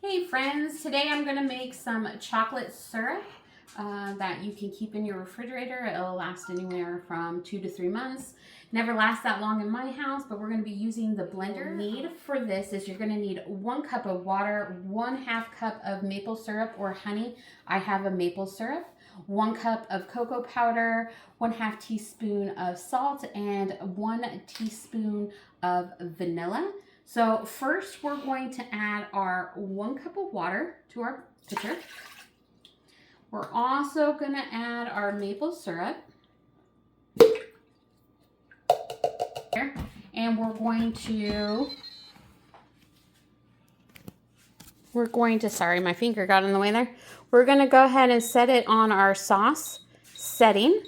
Hey friends, today I'm going to make some chocolate syrup that you can keep in your refrigerator. It'll last anywhere from 2 to 3 months. Never lasts that long in my house, but we're going to be using the blender. Need for this is you're going to need 1 cup of water, 1/2 cup of maple syrup or honey. I have a maple syrup. 1 cup of cocoa powder, 1/2 teaspoon of salt, and 1 teaspoon of vanilla. So first we're going to add our 1 cup of water to our pitcher. We're also going to add our maple syrup. And we're going to, sorry, my finger got in the way there. We're going to go ahead and set it on our sauce setting.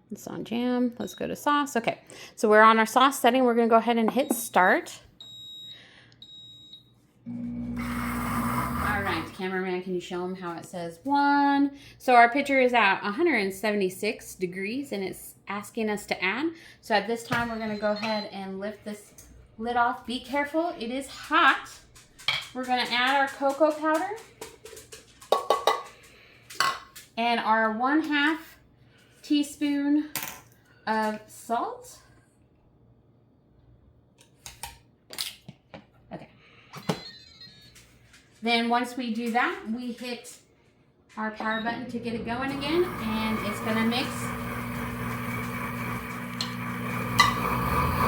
It's on jam. Let's go to sauce. Okay, so we're on our sauce setting. We're going to go ahead and hit start. All right, cameraman, can you show them how it says 1? So our pitcher is at 176 degrees and it's asking us to add. So at this time, we're going to go ahead and lift this lid off. Be careful, it is hot. We're going to add our cocoa powder and our 1/2 teaspoon of salt. Okay. Then once we do that, we hit our power button to get it going again, and it's gonna mix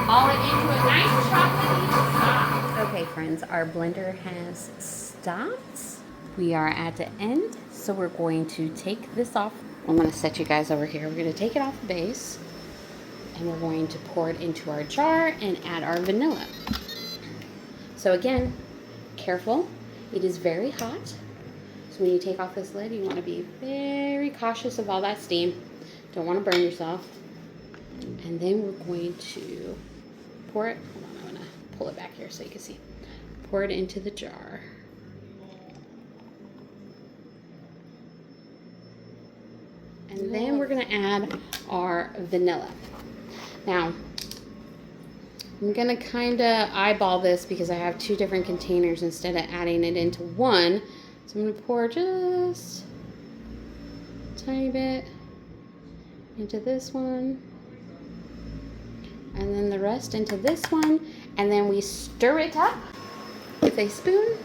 all it into a nice chocolatey sauce. Okay friends, our blender has stopped. We are at the end, so we're going to take this off. I'm going to set you guys over here. We're going to take it off the base and we're going to pour it into our jar and add our vanilla. So again, careful. It is very hot. So when you take off this lid, you want to be very cautious of all that steam. Don't want to burn yourself. And then we're going to pour it. Hold on, I'm going to pull it back here so you can see. Pour it into the jar. And then we're going to add our vanilla. Now, I'm going to kind of eyeball this because I have 2 different containers instead of adding it into one. So I'm going to pour just a tiny bit into this one. And then the rest into this one. And then we stir it up with a spoon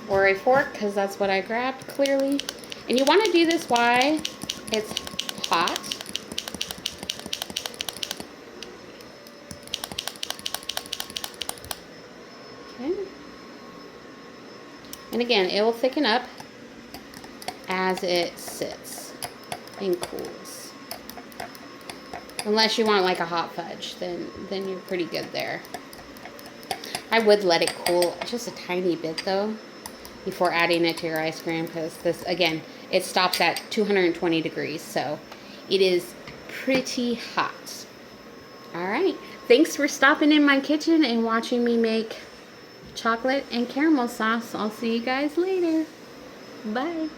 or a fork because that's what I grabbed clearly. And you want to do this while it's hot. Okay. And again, it will thicken up as it sits and cools. Unless you want like a hot fudge, then you're pretty good there. I would let it cool just a tiny bit though before adding it to your ice cream, because this, again, it stops at 220 degrees, so it is pretty hot. All right, thanks for stopping in my kitchen and watching me make chocolate and caramel sauce. I'll see you guys later. Bye.